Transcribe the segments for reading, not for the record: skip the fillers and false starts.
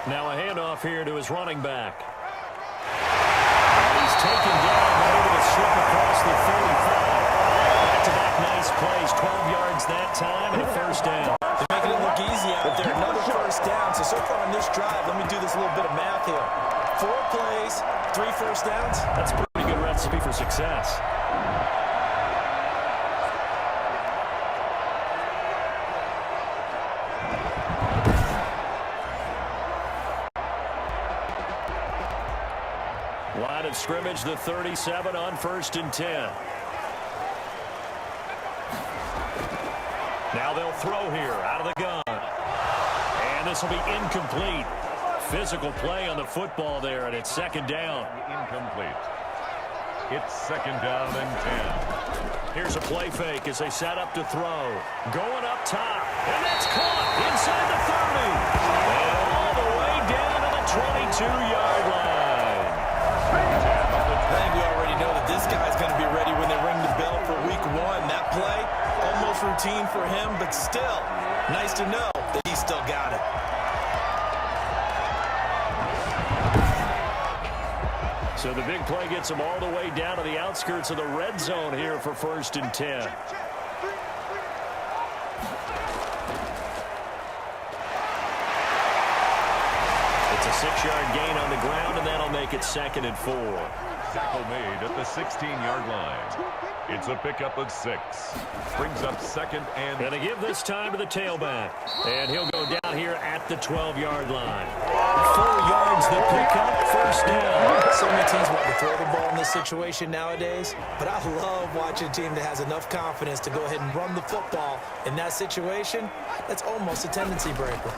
Now a handoff here to his running back. He's taken down, but able to slip across the 35. Back-to-back nice plays, 12 yards that time, and a first down. They're making it look easy out there. Another first down. So far on this drive, let me do this little bit of math here. 4 plays, 3 first downs. That's a pretty good recipe for success. Line of scrimmage, the 37 on 1st and 10. Now they'll throw here out of the gun. And this will be incomplete. Physical play on the football there, and it's 2nd down. Incomplete. It's 2nd down and 10. Here's a play fake as they set up to throw. Going up top. And that's caught inside the 30. And all the way down to the 22-yard line. I think we already know that this guy's going to be ready when they ring the bell for week 1. That play, almost routine for him, but still, nice to know that he's still got it. So the big play gets him all the way down to the outskirts of the red zone here for 1st and 10. It's a 6-yard gain on the ground, and that'll make it 2nd and 4. Tackle made at the 16-yard line. It's a pickup of 6. Brings up 2nd and... Going to give this time to the tailback. And he'll go down here at the 12-yard line. 4 yards the pickup, 1st down. So many teams want to throw the ball in this situation nowadays, but I love watching a team that has enough confidence to go ahead and run the football. In that situation, that's almost a tendency breaker.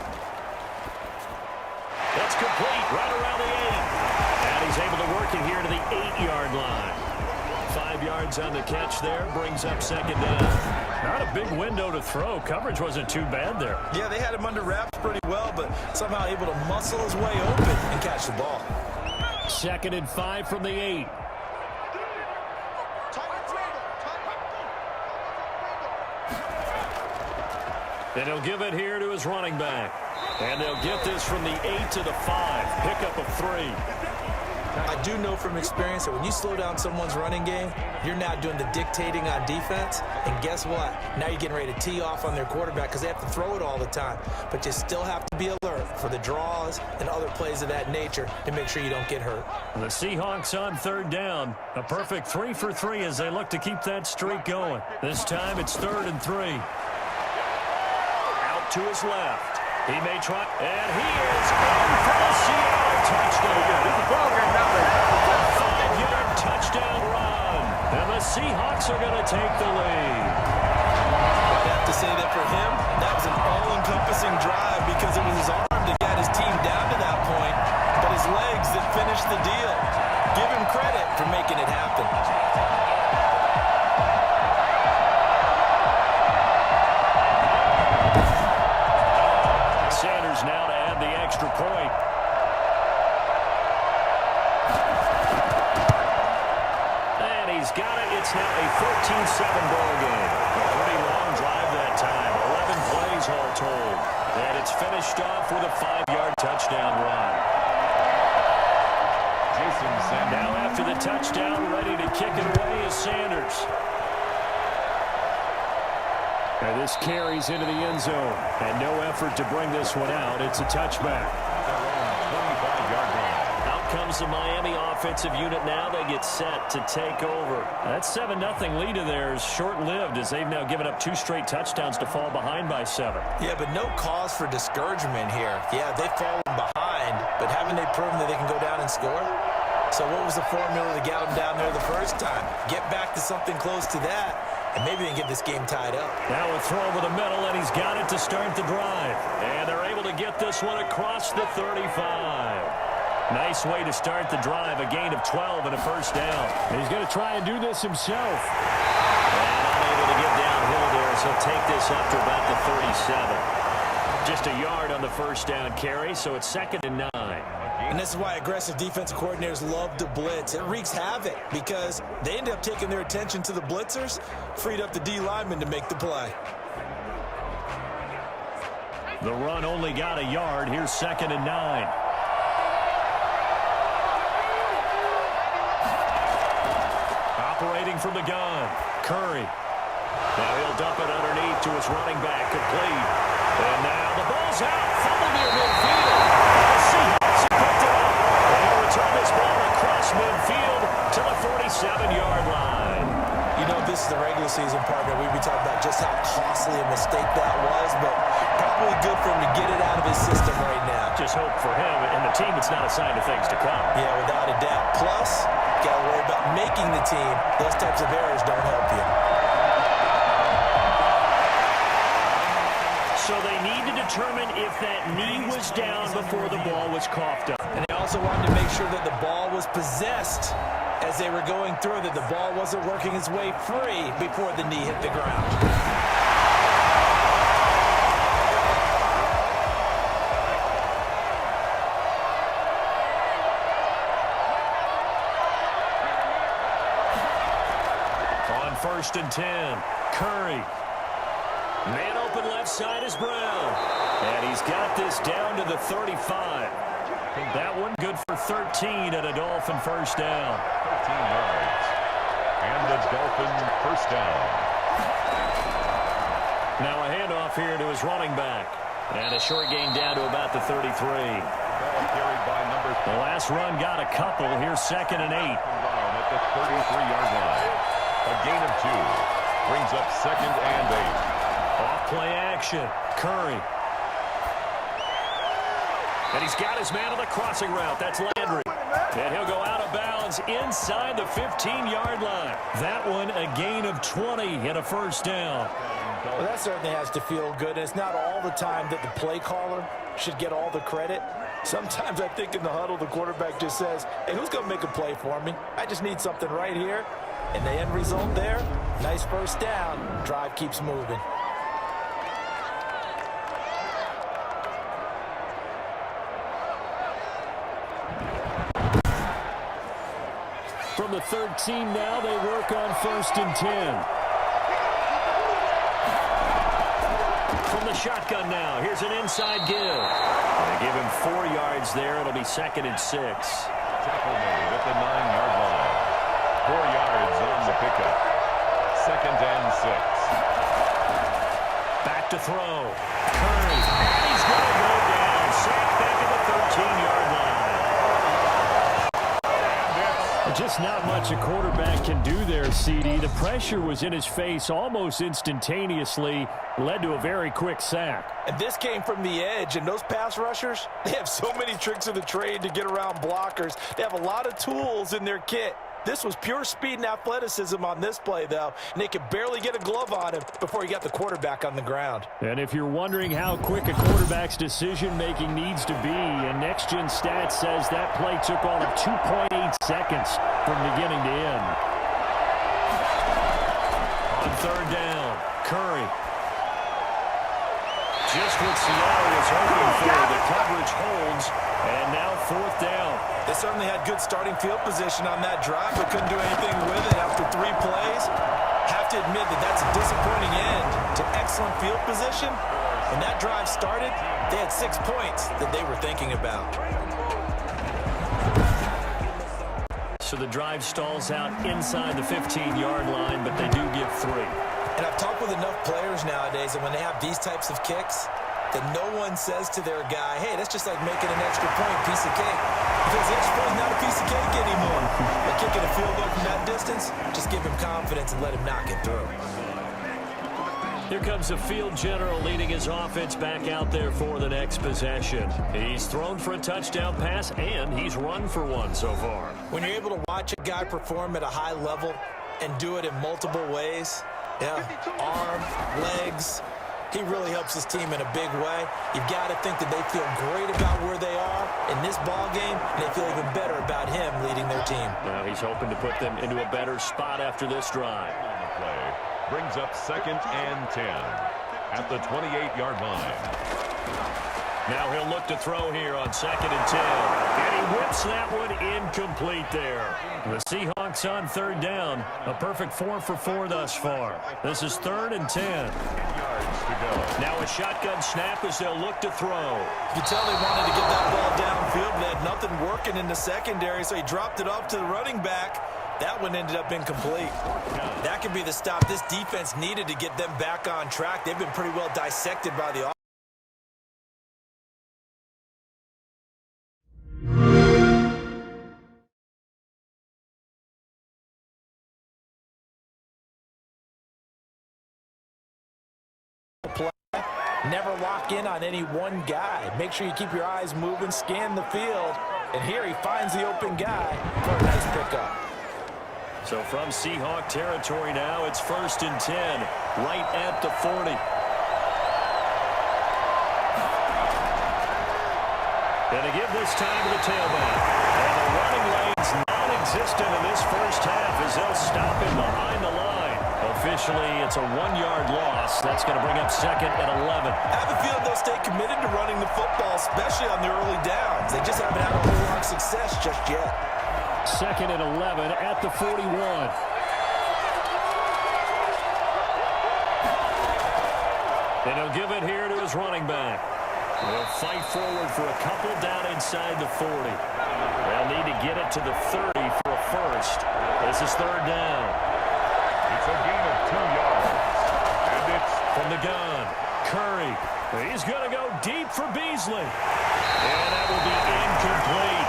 That's complete, right around the 8. And he's able to work it here to the 8-yard line. 5 yards on the catch there, brings up 2nd down. Not a big window to throw. Coverage wasn't too bad there. Yeah, they had him under wraps pretty well, but somehow able to muscle his way open and catch the ball. 2nd and 5 from the 8. Then he'll give it here to his running back. And they'll get this from the 8 to the 5. Pickup of 3. I do know from experience that when you slow down someone's running game, you're now doing the dictating on defense. And guess what? Now you're getting ready to tee off on their quarterback because they have to throw it all the time. But you still have to be alert for the draws and other plays of that nature to make sure you don't get hurt. The Seahawks on 3rd down. A perfect 3 for 3 as they look to keep that streak going. This time it's 3rd and 3. Out to his left. He may try, and he is in for the Seahawks touchdown. This is program number. 5-yard touchdown run. And the Seahawks are going to take the lead. I'd have to say that for him, that was an all-encompassing drive because it was his arm that got his team down to that point, but his legs that finished the deal. Give him credit for making it happen. Sanders now to add the extra point. And he's got it. It's now a 14-7 ball game. A pretty long drive that time. 11 plays all told. And it's finished off with a 5-yard touchdown run. Now after the touchdown, ready to kick it away is Sanders. And this carries into the end zone. And no effort to bring this one out. It's a touchback. 25-yard line. Out comes the Miami offensive unit now. They get set to take over. That 7-0 lead of theirs short-lived as they've now given up 2 straight touchdowns to fall behind by 7. Yeah, but no cause for discouragement here. Yeah, they've fallen behind, but haven't they proven that they can go down and score? So what was the formula to get them down there the first time? Get back to something close to that, and maybe they can get this game tied up. Now a throw over the middle, and he's got it to start the drive. And they're able to get this one across the 35. Nice way to start the drive, a gain of 12 and a first down. He's going to try and do this himself. And unable to get downhill there, so he'll take this up to about the 37. Just a yard on the first down carry, so it's 2nd and 9. And this is why aggressive defensive coordinators love to blitz. It wreaks havoc because they end up taking their attention to the blitzers, freed up the D lineman to make the play. The run only got a yard. Here's 2nd and 9. Operating from the gun, Curry. Now he'll dump it underneath to his running back, complete. And now the ball's out, fumbled near midfield. The Seahawks have picked it up. And he'll return this ball across midfield to the 47-yard line. You know, this is the regular season partner. We'd be talking about just how costly a mistake that was, but probably good for him to get it out of his system right now. Just hope for him and the team it's not a sign of things to come. Yeah, without a doubt. Plus, got to worry about making the team. Those types of errors don't help you. So they need to determine if that knee was down before the ball was coughed up. And they also wanted to make sure that the ball was possessed as they were going through, that the ball wasn't working its way free before the knee hit the ground. On 1st and 10, Curry. Man open left side is Brown. And he's got this down to the 35. That one good for 13 and a Dolphin first down. 13 yards. And the Dolphin first down. Now a handoff here to his running back. And a short gain down to about the 33. Ball carried by number 3. The last run got a couple. Here's 2nd and 8. At the 33-yard line. A gain of 2. Brings up 2nd and 8. Off play action. Curry. And he's got his man on the crossing route. That's Landry. And he'll go out of bounds inside the 15-yard line. That one a gain of 20 and a first down. Well, that certainly has to feel good. And it's not all the time that the play caller should get all the credit. Sometimes I think in the huddle, the quarterback just says, hey, who's going to make a play for me? I just need something right here. And the end result there, nice first down. Drive keeps moving. From the 13 now, they work on 1st and 10. From the shotgun now, here's an inside give. They give him 4 yards there. It'll be 2nd and 6. Tackle made at the 9-yard line. 4 yards on the pickup. 2nd and 6. Back to throw. Curry. And he's going to go down. Sacked back at the 13-yard line. Just not much a quarterback can do there, CD. The pressure was in his face almost instantaneously. Led to a very quick sack. And this came from the edge, and those pass rushers, they have so many tricks of the trade to get around blockers. They have a lot of tools in their kit. This was pure speed and athleticism on this play, though, and they could barely get a glove on him before he got the quarterback on the ground. And if you're wondering how quick a quarterback's decision-making needs to be, and Next Gen Stats says that play took all of 2.8 seconds from beginning to end. On 3rd down, Curry. Just what Seattle was hoping for. The coverage holds, and now 4th down. They certainly had good starting field position on that drive, but couldn't do anything with it after 3 plays. Have to admit that that's a disappointing end to excellent field position. When that drive started, they had 6 points that they were thinking about. So the drive stalls out inside the 15-yard line, but they do give 3. And I've talked with enough players nowadays, and when they have these types of kicks, that no one says to their guy, hey, that's just like making an extra point, piece of cake. Because the extra point is not a piece of cake anymore. But kicking a field goal from that distance, just give him confidence and let him knock it through. Here comes the field general leading his offense back out there for the next possession. He's thrown for a touchdown pass, and he's run for one so far. When you're able to watch a guy perform at a high level and do it in multiple ways, arm, legs, he really helps his team in a big way. You've got to think that they feel great about where they are in this ball game, and they feel even better about him leading their team. Now he's hoping to put them into a better spot after this drive. Play brings up 2nd and 10 at the 28-yard line. Now he'll look to throw here on 2nd and 10. And he whips that one incomplete there. The Seahawks Seahawks on third down. A perfect 4 for 4 thus far. This is 3rd and 10. 10 yards to go. Now a shotgun snap as they'll look to throw. You can tell they wanted to get that ball downfield. They had nothing working in the secondary, so he dropped it off to the running back. That one ended up incomplete. That could be the stop this defense needed to get them back on track. They've been pretty well dissected by the offense. Never lock in on any one guy. Make sure you keep your eyes moving, scan the field. And here he finds the open guy for a nice pickup. So from Seahawk territory now, it's 1st and 10, right at the 40. And to give this time to the tailback. And the running lane's non-existent in this first half as they'll stop him behind the line. Officially, it's a 1-yard loss. That's going to bring up 2nd and 11. I have a feeling they'll stay committed to running the football, especially on the early downs. They just haven't had a whole lot of success just yet. 2nd and 11 at the 41. And he'll give it here to his running back. They'll fight forward for a couple down inside the 40. They'll need to get it to the 30 for a first. This is 3rd down. It's a gain of 2 yards. And it's from the gun. Curry. He's going to go deep for Beasley. And that will be incomplete.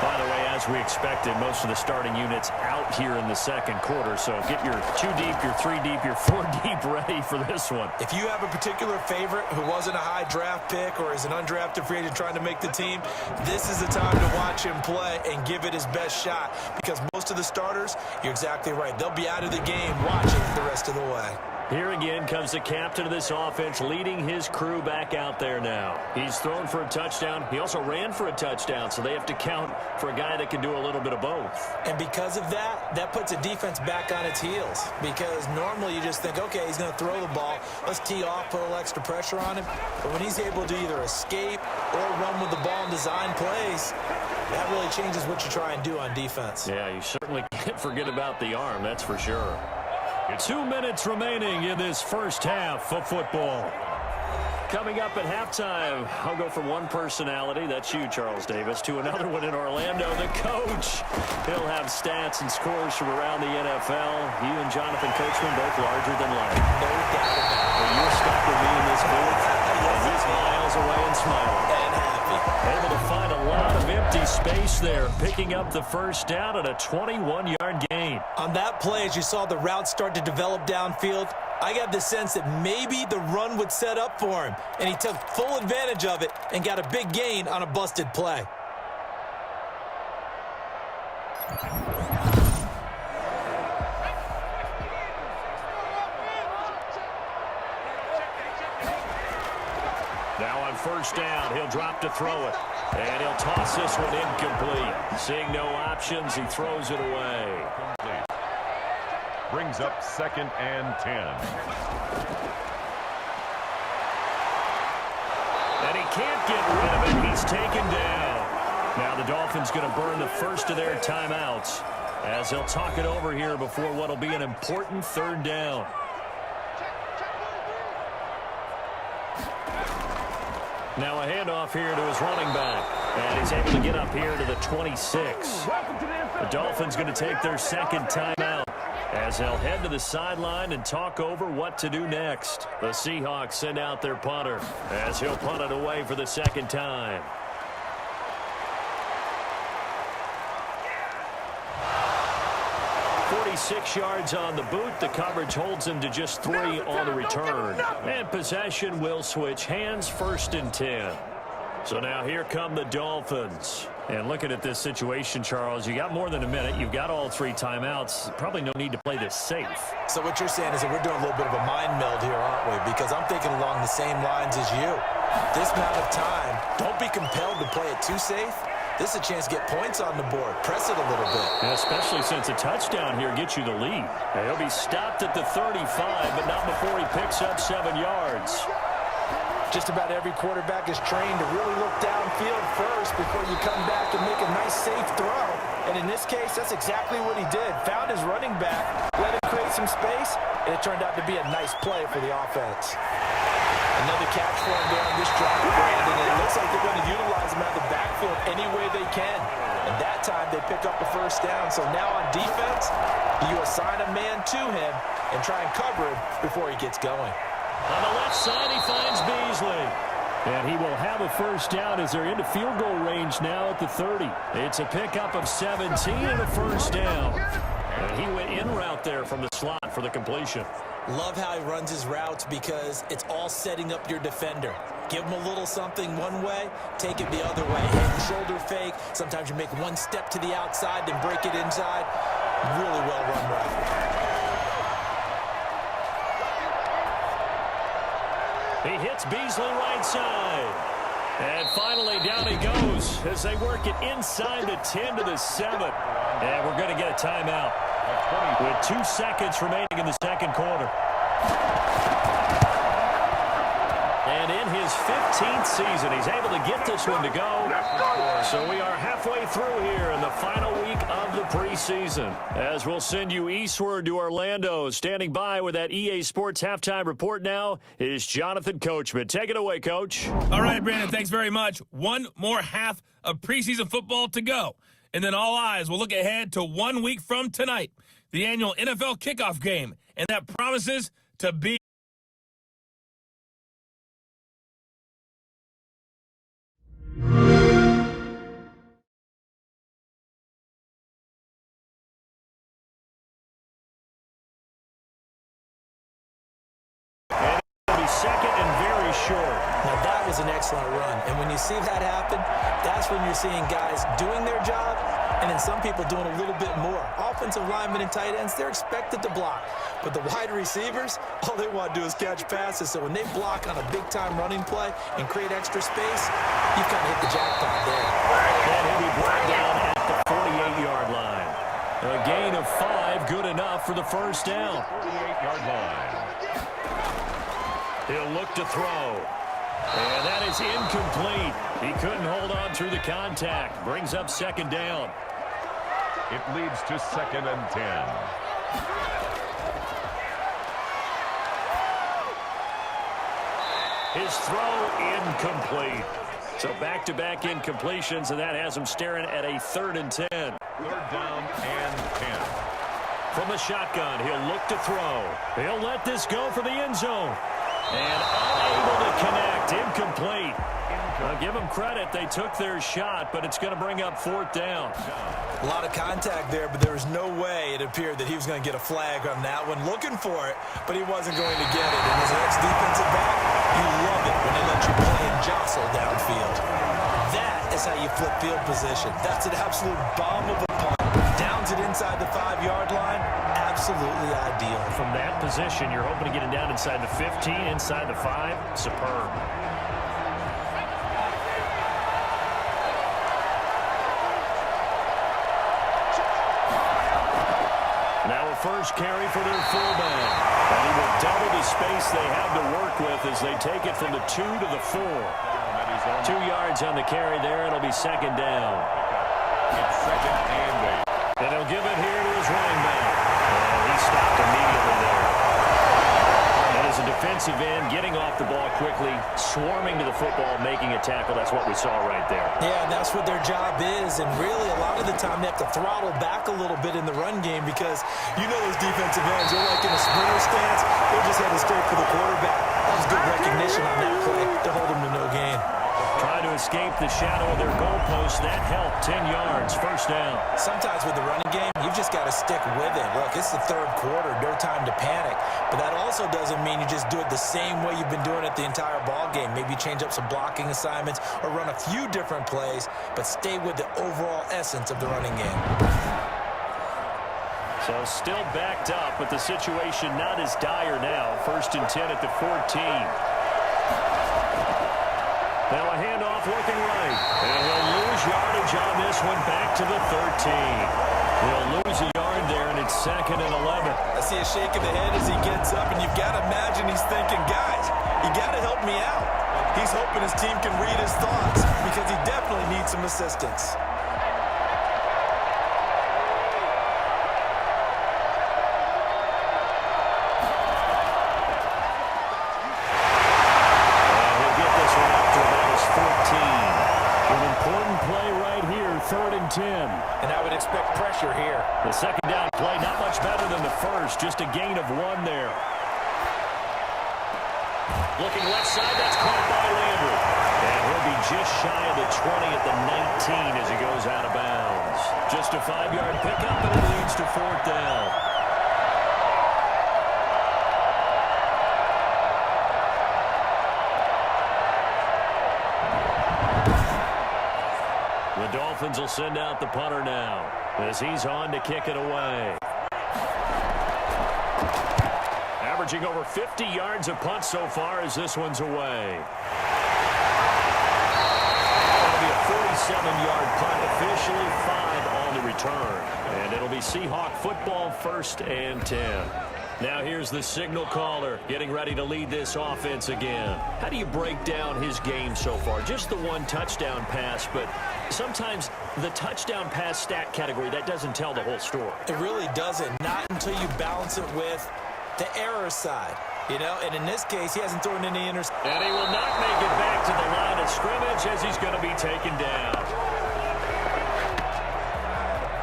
By the way, as we expected, most of the starting units out here in the second quarter. So get your 2 deep, your 3 deep, your 4 deep ready for this one. If you have a particular favorite who wasn't a high draft pick or is an undrafted free agent trying to make the team, this is the time to watch him play and give it his best shot. Because most of the starters, you're exactly right, they'll be out of the game watching the rest of the way. Here again comes the captain of this offense leading his crew back out there now. He's thrown for a touchdown. He also ran for a touchdown, so they have to count for a guy that can do a little bit of both. And because of that, that puts a defense back on its heels. Because normally you just think, okay, he's going to throw the ball. Let's tee off, put a little extra pressure on him. But when he's able to either escape or run with the ball and design plays, that really changes what you try and do on defense. Yeah, you certainly can't forget about the arm, that's for sure. 2 minutes remaining in this first half of football. Coming up at halftime, I'll go from one personality, that's you, Charles Davis, to another one in Orlando, the coach. He'll have stats and scores from around the NFL. You and Jonathan Coachman both larger than life. No doubt about it. Well, you're stuck with me in this booth. He's miles away and smiling. And happy. Able to find a lot of empty space there, picking up the first down at a 21-yard gain. On that play, as you saw the route start to develop downfield, I got the sense that maybe the run would set up for him, and he took full advantage of it and got a big gain on a busted play. Now on first down, he'll drop to throw it, and he'll toss this one incomplete. Seeing no options, he throws it away. brings up 2nd and 10. And he can't get rid of it. He's taken down. Now the Dolphins going to burn the first of their timeouts as they'll talk it over here before what will be an important 3rd down. Now a handoff here to his running back. And he's able to get up here to the 26. The Dolphins going to take their 2nd timeout as they'll head to the sideline and talk over what to do next. The Seahawks send out their punter as he'll punt it away for the 2nd time. Six yards on the boot. The coverage holds him to just 3 on the return. And possession will switch hands, 1st and 10. So now here come the Dolphins. And looking at this situation, Charles, you got more than a minute. You've got all 3 timeouts. Probably no need to play this safe. So what you're saying is that we're doing a little bit of a mind meld here, aren't we? Because I'm thinking along the same lines as you. This amount of time, don't be compelled to play it too safe. This is a chance to get points on the board. Press it a little bit. And especially since a touchdown here gets you the lead. And he'll be stopped at the 35, but not before he picks up 7 yards. Just about every quarterback is trained to really look downfield first before you come back and make a nice, safe throw. And in this case, that's exactly what he did. Found his running back, let him create some space, and it turned out to be a nice play for the offense. Another catch for him there on this drive, Brandon, and it looks like they're going to utilize him out of the backfield any way they can. And that time, they pick up the first down. So now on defense, you assign a man to him and try and cover him before he gets going. On the left side, he finds Beasley. And he will have a first down as they're into field goal range now at the 30. It's a pickup of 17 and a first down. And he went in route there from the slot for the completion. Love how he runs his routes because it's all setting up your defender. Give him a little something one way, take it the other way. Head and shoulder fake. Sometimes you make one step to the outside, then break it inside. Really well run route. He hits Beasley right side. And finally, down he goes as they work it inside the 10 to the 7. And we're going to get a timeout with 2 seconds remaining in the second quarter. And in his 15th season, he's able to get this one to go. So we are halfway through here in the final week of the preseason. As we'll send you eastward to Orlando. Standing by with that EA Sports halftime report now is Jonathan Coachman. Take it away, Coach. All right, Brandon, thanks very much. One more half of preseason football to go. And then all eyes will look ahead to 1 week from tonight, the annual NFL kickoff game. And that promises to be second and very short. Now that was an excellent run. And when you see that happen, that's when you're seeing guys doing their job and then some people doing a little bit more. Offensive linemen and tight ends, they're expected to block. But the wide receivers, all they want to do is catch passes. So when they block on a big-time running play and create extra space, you've kind of hit the jackpot there. And he'll be brought down at the 48-yard line. A gain of 5, good enough for the first down. 48-yard line. He'll look to throw. And that is incomplete. He couldn't hold on through the contact. Brings up second down. It leads to 2nd and 10. His throw incomplete. So back-to-back incompletions, and that has him staring at a 3rd and 10. 3rd down and 10. From the shotgun, he'll look to throw. He'll let this go for the end zone. And unable to connect. Incomplete. I'll give them credit. They took their shot, but it's going to bring up 4th down. A lot of contact there, but there was no way it appeared that he was going to get a flag on that one. Looking for it, but he wasn't going to get it. And as an ex-defensive back, you love it when they let you play and jostle downfield. That is how you flip field position. That's an absolute bomb of a punt. Downs it inside the 5-yard line. Absolutely ideal. From that position, you're hoping to get it down inside the 15, inside the 5. Superb. Now a first carry for their fullback. And he will double the space they have to work with as they take it from the 2 to the 4. 2 yards on the carry there. It'll be second down. It's 2nd and 8. And he'll give it here to his running back. And he stopped immediately there. And as a defensive end, getting off the ball quickly, swarming to the football, making a tackle. That's what we saw right there. Yeah, that's what their job is. And really, a lot of the time, they have to throttle back a little bit in the run game because you know those defensive ends, they're like in a sprinter stance. They're just headed straight for the quarterback. That was good recognition on that play to hold him to no gain. Trying to escape the shadow of their goalpost. That helped. 10 yards, first down. Sometimes with the running game, you've just got to stick with it. Look, it's the 3rd quarter. No time to panic. But that also doesn't mean you just do it the same way you've been doing it the entire ball game. Maybe change up some blocking assignments or run a few different plays, but stay with the overall essence of the running game. So still backed up, but the situation not as dire now. 1st and 10 at the 14. Now a handoff looking right. And he'll lose yardage on this one back to the 13. He'll lose a yard there, and it's 2nd and 11. I see a shake of the head as he gets up, and you've got to imagine he's thinking, guys, you got to help me out. his team can read his thoughts because he definitely needs some assistance. And I would expect pressure here. The second down play, not much better than the first, just a gain of 1 there. Looking left side, that's caught by Landry. And he'll be just shy of the 20 at the 19 as he goes out of bounds. Just a 5-yard pickup, and it leads to 4th down. The Dolphins will send out the punter now as he's on to kick it away. Averaging over 50 yards a punt so far as this one's away. That'll be a 47-yard punt, officially 5 on the return. And it'll be Seahawk football, 1st and 10. Now here's the signal caller getting ready to lead this offense again. How do you break down his game so far? Just the 1 touchdown pass, but sometimes the touchdown pass stat category, that doesn't tell the whole story. It really doesn't, not until you balance it with the error side. You know, and in this case, he hasn't thrown any interceptions. And he will not make it back to the line of scrimmage as he's going to be taken down.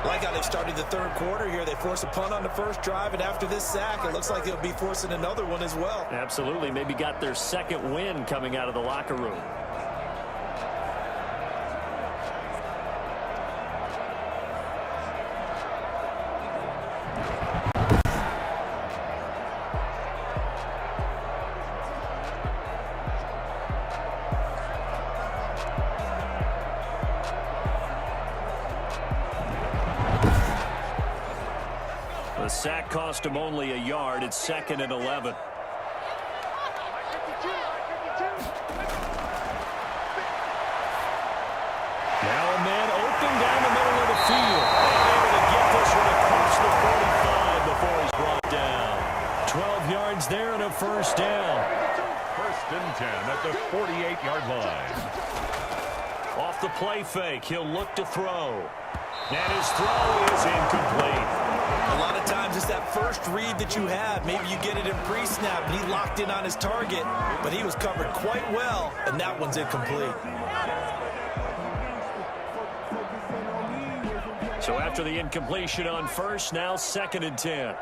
Like how they've started the 3rd quarter here. They force a punt on the first drive, and after this sack, it looks like they'll be forcing another one as well. Absolutely. Maybe got their 2nd win coming out of the locker room. The sack cost him only a yard. It's 2nd and 11. Now a man open down the middle of the field. And able to get this one across the 45 before he's brought down. 12 yards there and a 1st down. 1st and 10 at the 48-yard line. Off the play fake, he'll look to throw. And his throw is incomplete. A lot of times it's that first read that you have. Maybe you get it in pre-snap, and he locked in on his target, but he was covered quite well, and that one's incomplete. So after the incompletion on 1st, now 2nd and 10.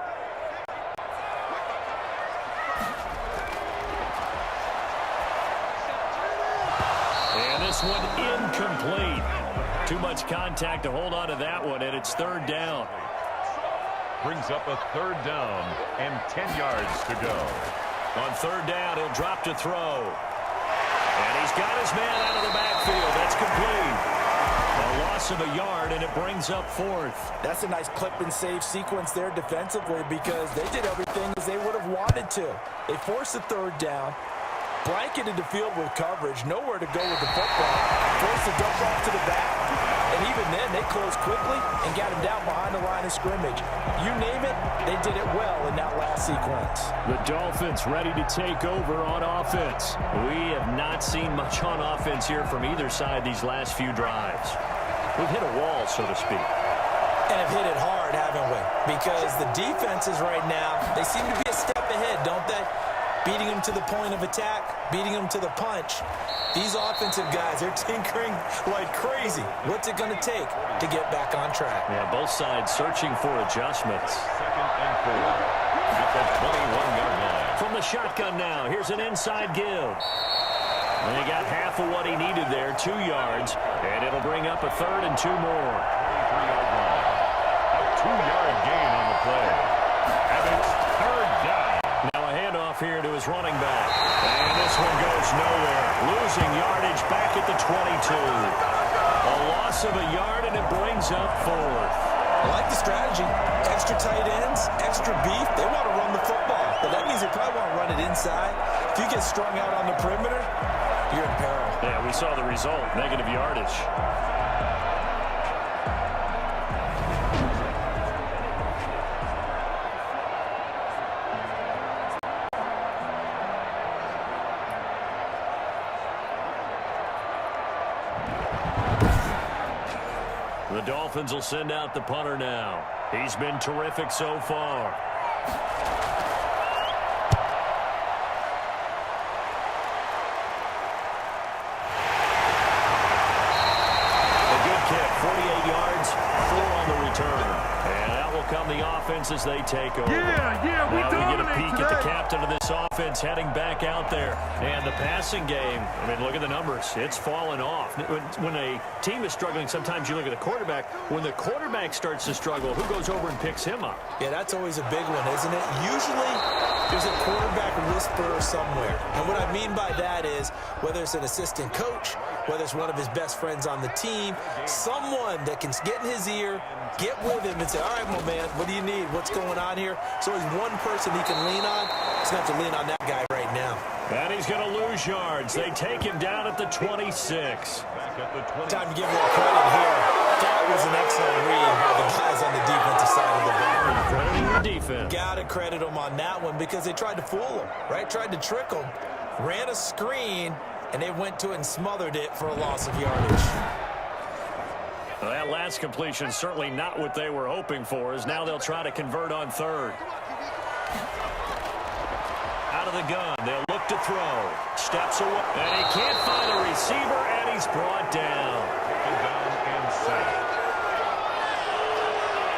And this one incomplete. Too much contact to hold on to that one, and it's 3rd down. Brings up a 3rd down and 10 yards to go. On 3rd down, he'll drop to throw. And he's got his man out of the backfield. That's complete. A loss of a yard, and it brings up 4th. That's a nice clip and save sequence there defensively because they did everything as they would have wanted to. They forced the 3rd down, blanketed the field with coverage, nowhere to go with the football, forced the dump off to the back. And even then, they closed quickly and got him down behind the line of scrimmage. You name it, they did it well in that last sequence. The Dolphins ready to take over on offense. We have not seen much on offense here from either side these last few drives. We've hit a wall, so to speak. And have hit it hard, haven't we? Because the defenses right now, they seem to be a step ahead, don't they? Beating them to the point of attack, beating them to the punch. These offensive guys, they're tinkering like crazy. What's it going to take to get back on track? Yeah, both sides searching for adjustments. 2nd and 4 at the 21-yard line. From the shotgun now, here's an inside give. And he got half of what he needed there, 2 yards, and it'll bring up a 3rd and 2 more. 23-yard line. A 2-yard gain on the play. And it's 3rd down. Now a handoff here to his running back. And this one goes nowhere. Losing yardage back at the 22. A loss of a yard, and it brings up 4th. I like the strategy. Extra tight ends, extra beef. They want to run the football. But that means they probably want to run it inside. If you get strung out on the perimeter, you're in peril. Yeah, we saw the result. Negative yardage. The Dolphins will send out the punter now. He's been terrific so far. A good kick, 48 yards, 4 on the return. And that will come the offense as they take over. Yeah, we now we get a peek today. at the captain of this offense heading back out there. And the passing game, I mean, look at the numbers. It's fallen off. When a team is struggling, sometimes you look at the quarterback. When the quarterback starts to struggle, who goes over and picks him up? Yeah, that's always a big one, isn't it? Usually, there's a quarterback whisperer somewhere. And what I mean by that is, whether it's an assistant coach, whether it's one of his best friends on the team, someone that can get in his ear, get with him and say, all right, my man, what do you need? What's going on here? So he's one person he can lean on. He's going to have to lean on that guy right now. And he's going to lose yards. They take him down at the 26. Time to give him a credit here. That was an excellent read by the guys on the defensive side of the ball. Crediting the defense. Got to credit him on that one because they tried to fool him, right? Tried to trick him. Ran a screen, and they went to it and smothered it for a loss of yardage. Well, that last completion certainly not what they were hoping for, as now they'll try to convert on third. Out of the gun, they'll look to throw. Steps away, and he can't find a receiver, and he's brought down.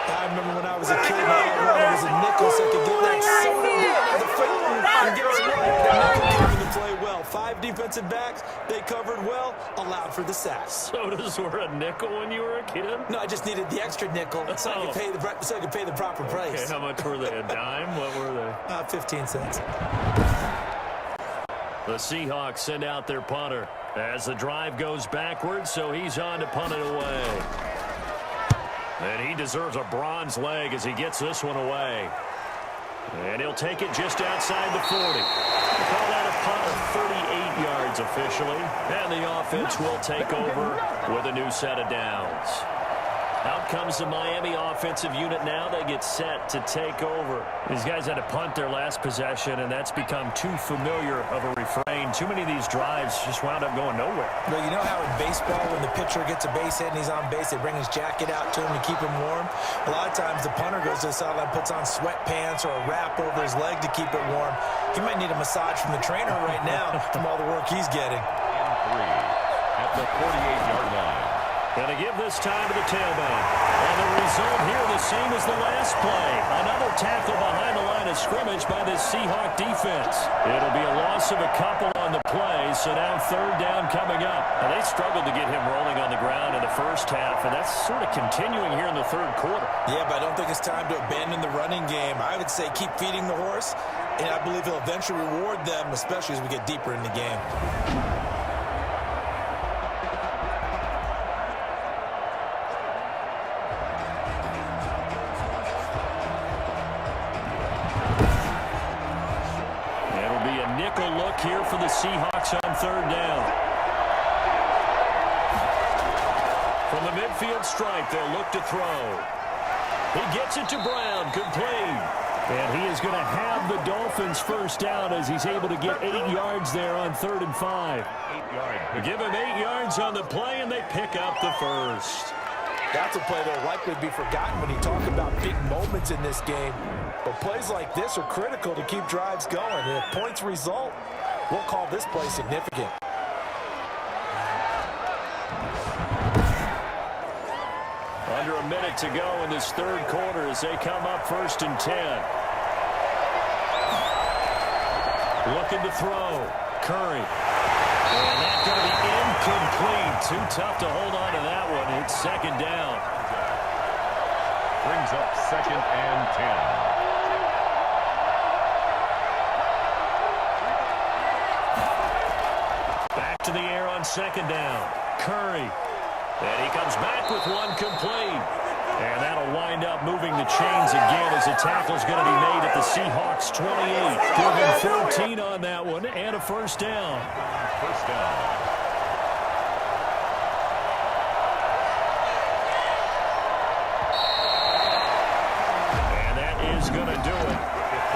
I remember when I was a kid, all I wanted was a nickel so I could get that soda on the fountain. And guess what? That nickel came into play well. 5 defensive backs, they covered well, allowed for the sacks. Sodas were a nickel when you were a kid? No, I just needed the extra nickel so I could pay the proper price. Okay, how much were they? A dime? What were they? 15 cents. The Seahawks send out their punter as the drive goes backwards, so he's on to punt it away. And he deserves a bronze leg as he gets this one away. And he'll take it just outside the 40. We'll call that a punt of 38 yards officially. And the offense will take over with a new set of downs. Out comes the Miami offensive unit now. They get set to take over. These guys had to punt their last possession, and that's become too familiar of a refrain. Too many of these drives just wound up going nowhere. Well, you know how in baseball, when the pitcher gets a base hit and he's on base, they bring his jacket out to him to keep him warm? A lot of times the punter goes to the sideline, puts on sweatpants or a wrap over his leg to keep it warm. He might need a massage from the trainer right now from all the work he's getting. And 3 at the 48-yard line. Going to give this time to the tailback. And the result here the same as the last play. Another tackle behind the line of scrimmage by this Seahawk defense. It'll be a loss of a couple on the play, so now third down coming up. And they struggled to get him rolling on the ground in the first half, and that's sort of continuing here in the third quarter. Yeah, but I don't think it's time to abandon the running game. I would say keep feeding the horse, and I believe he'll eventually reward them, especially as we get deeper in the game. Here for the Seahawks on third down. From the midfield stripe, they'll look to throw. He gets it to Brown, complete. And he is going to have the Dolphins first down as he's able to get 8 yards there on 3rd and 5. 8 yards. Give him 8 yards on the play, and they pick up the first. That's a play that will likely be forgotten when you talk about big moments in this game. But plays like this are critical to keep drives going. And if points result, we'll call this play significant. Under a minute to go in this third quarter as they come up 1st and 10. Looking to throw. Curry. And that's going to be incomplete. Too tough to hold on to that one. It's 2nd down. Brings up 2nd and 10. To the air on 2nd down. Curry. And he comes back with one complete. And that'll wind up moving the chains again as the tackle's going to be made at the Seahawks 28. Give him 14 on that one and a first down. First down. And that is going to do it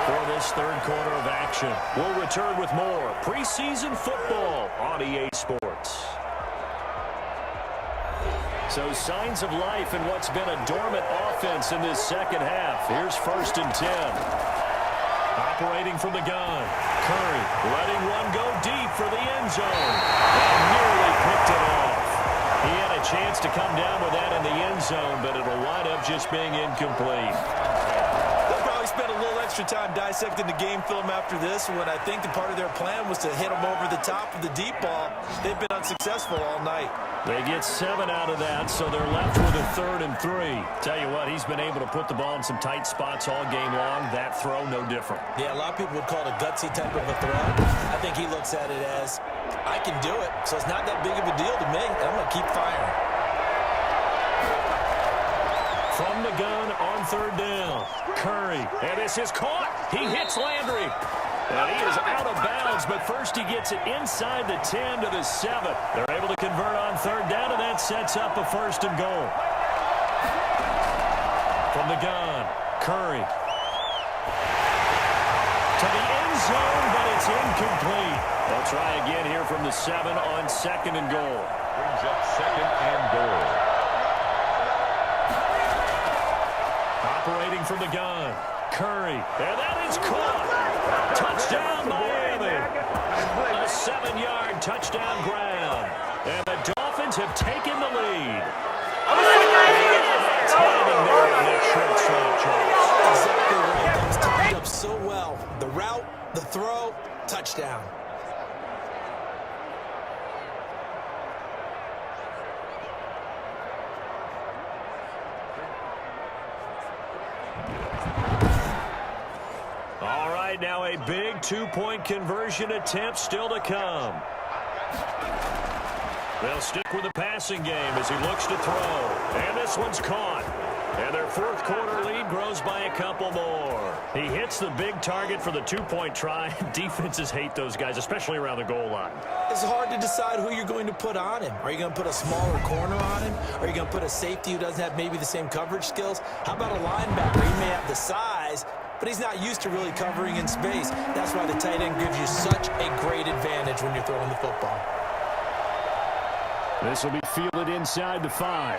for this third quarter of action. We'll return with more preseason football on EA Sports. So signs of life in what's been a dormant offense in this second half. Here's 1st and 10. Operating from the gun. Curry letting one go deep for the end zone. And nearly picked it off. He had a chance to come down with that in the end zone, but it'll wind up just being incomplete. They'll probably spend a little extra time dissecting the game film after this when I think the part of their plan was to hit them over the top of the deep ball. They've been unsuccessful all night. They get 7 out of that, so they're left with a 3rd and 3. Tell you what, he's been able to put the ball in some tight spots all game long. That throw, no different. Yeah, a lot of people would call it a gutsy type of a throw. I think he looks at it as, I can do it, so it's not that big of a deal to me, and I'm going to keep firing. From the gun on 3rd down. Curry, and this is caught. He hits Landry. And he is out of bounds, but first he gets it inside the 10 to the 7. They're able to convert on 3rd down, and that sets up a 1st and goal. From the gun, Curry. To the end zone, but it's incomplete. They'll try again here from the 7 on 2nd and goal. Brings up 2nd and goal. Operating from the gun, Curry, and that is caught. Touchdown, Miami. A 7-yard touchdown grab. And the Dolphins have taken the lead. Timing there on that short side, Charles. Exactly right. That was timed up so well. The route, the throw, touchdown. Now a big 2-point conversion attempt still to come. They'll stick with the passing game as he looks to throw. And this one's caught. And their 4th quarter lead grows by a couple more. He hits the big target for the 2-point try. Defenses hate those guys, especially around the goal line. It's hard to decide who you're going to put on him. Are you going to put a smaller corner on him? Are you going to put a safety who doesn't have maybe the same coverage skills? How about a linebacker? He may have the size, but he's not used to really covering in space. That's why the tight end gives you such a great advantage when you're throwing the football. This will be fielded inside the 5. And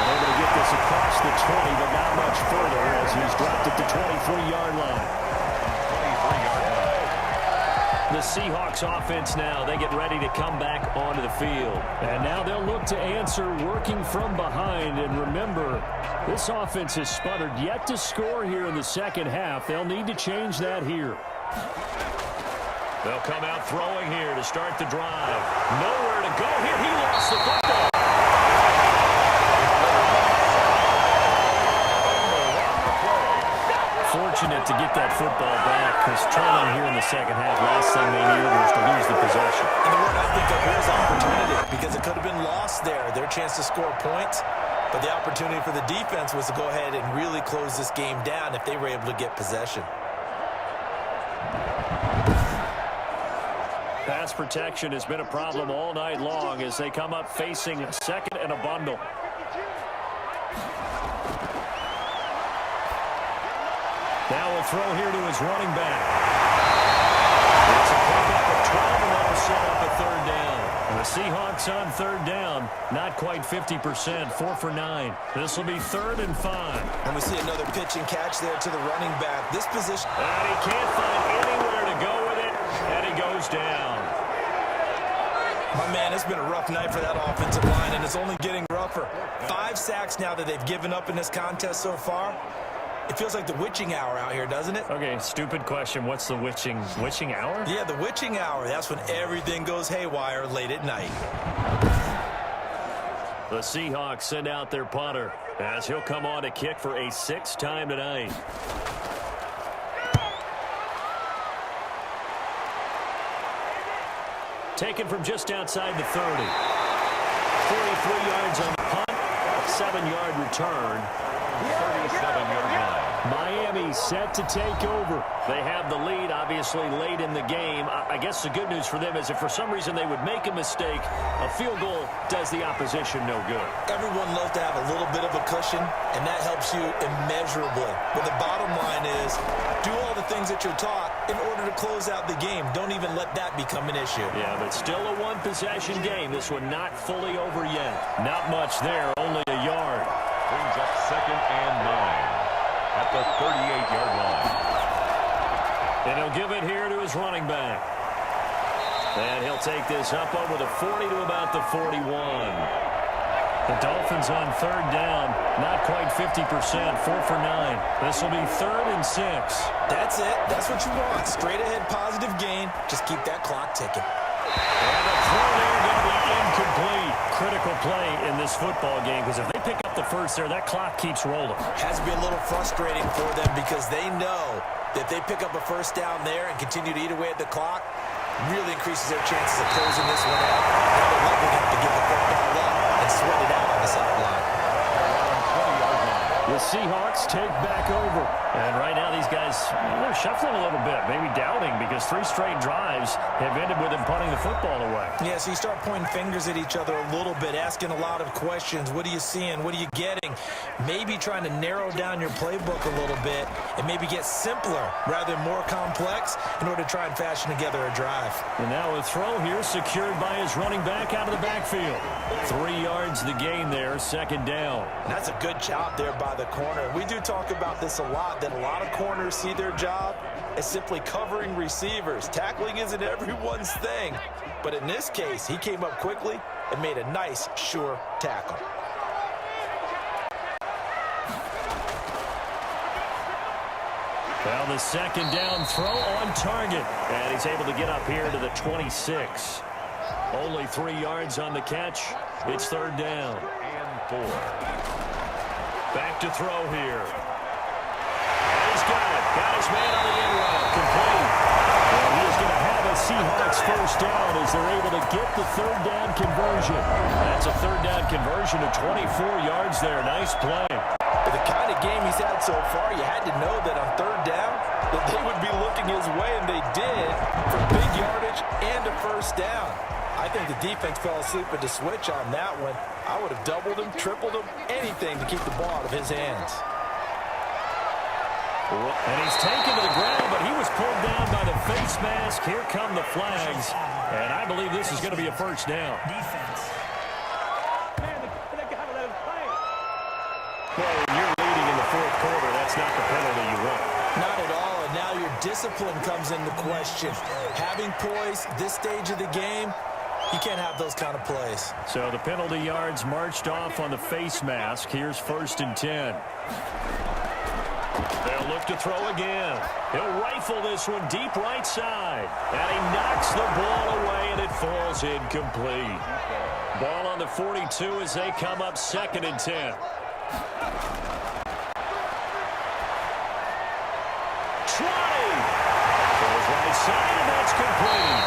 able to get this across the 20, but not much further as he's dropped at the 23-yard line. 23-yard line. The Seahawks offense now, they get ready to come back onto the field. And now they'll look to answer working from behind. And remember, this offense has sputtered yet to score here in the second half. They'll need to change that here. They'll come out throwing here to start the drive. Nowhere to go here. He lost the football. Fortunate to get that football back because trailing here in the second half, last thing they needed was to lose the possession. And the word I think of here is opportunity because it could have been lost there. Their chance to score points, but the opportunity for the defense was to go ahead and really close this game down if they were able to get possession. Pass protection has been a problem all night long as they come up facing 2nd and a bundle. Now we'll throw here to his running back. It's a pickup of 12, and that'll set up a 3rd down. And the Seahawks on 3rd down, not quite 50%, 4 for 9. This will be 3rd and 5. And we see another pitch and catch there to the running back. This position. And he can't find anywhere to go with it, and he goes down. My man, it's been a rough night for that offensive line, and it's only getting rougher. 5 sacks now that they've given up in this contest so far. It feels like the witching hour out here, doesn't it? Okay, stupid question. What's the witching hour? Yeah, the witching hour. That's when everything goes haywire late at night. The Seahawks send out their punter as he'll come on to kick for a 6th time tonight. Taken from just outside the 30. 43 yards on the punt, 7-yard return. 37-yard line. Miami set to take over. They have the lead, obviously, late in the game. I guess the good news for them is if for some reason they would make a mistake, a field goal does the opposition no good. Everyone loves to have a little bit of a cushion, and that helps you immeasurably. But the bottom line is, do all the things that you're taught in order to close out the game. Don't even let that become an issue. Yeah, but still a one-possession game. This one not fully over yet. Not much there, only a yard. Brings up 2nd and 9 at the 38-yard line. And he'll give it here to his running back. And he'll take this up over the 40 to about the 41. The Dolphins on 3rd down, not quite 50%, 4 for 9. This will be 3rd and 6. That's it. That's what you want. Straight ahead, positive gain. Just keep that clock ticking. And the throw there going to be incomplete. Critical play in this football game, because if they pick up the first there, that clock keeps rolling. Has to be a little frustrating for them because they know that they pick up a first down there and continue to eat away at the clock, really increases their chances of closing this one out. Now they're likely to have to give the football up and sweat it out on the sideline. The Seahawks take back over. And right now these guys, they're shuffling a little bit, maybe doubting, because 3 straight drives have ended with them punting the football away. Yeah, so you start pointing fingers at each other a little bit, asking a lot of questions. What are you seeing? What are you getting? Maybe trying to narrow down your playbook a little bit and maybe get simpler rather than more complex in order to try and fashion together a drive. And now a throw here secured by his running back out of the backfield. 3 yards the gain there, 2nd down. And that's a good job there by the corner. We do talk about this a lot, that a lot of corners see their job as simply covering receivers. Tackling isn't everyone's thing. But in this case, he came up quickly and made a nice, sure tackle. Well, the 2nd down throw on target. And he's able to get up here to the 26. Only 3 yards on the catch. It's 3rd down. And 4. Back to throw here. And he's got it. Got his man on the end line. Complete. And he is going to have a Seahawks first down as they're able to get the 3rd down conversion. That's a 3rd down conversion to 24 yards there. Nice play. With the kind of game he's had so far, you had to know that on 3rd down that they would be looking his way, and they did, for big yardage and a first down. I think the defense fell asleep at the switch on that one. I would have doubled him, tripled him, anything to keep the ball out of his hands. And he's taken to the ground, but he was pulled down by the face mask. Here come the flags, and I believe this is going to be a first down. Well, when you're leading in the 4th quarter, that's not the penalty you want. Not at all, and now your discipline comes into question. Having poise this stage of the game, you can't have those kind of plays. So the penalty yards marched off on the face mask. Here's 1st and 10. They'll look to throw again. He'll rifle this one deep right side. And he knocks the ball away, and it falls incomplete. Ball on the 42 as they come up 2nd and 10. Goes right side, and that's complete.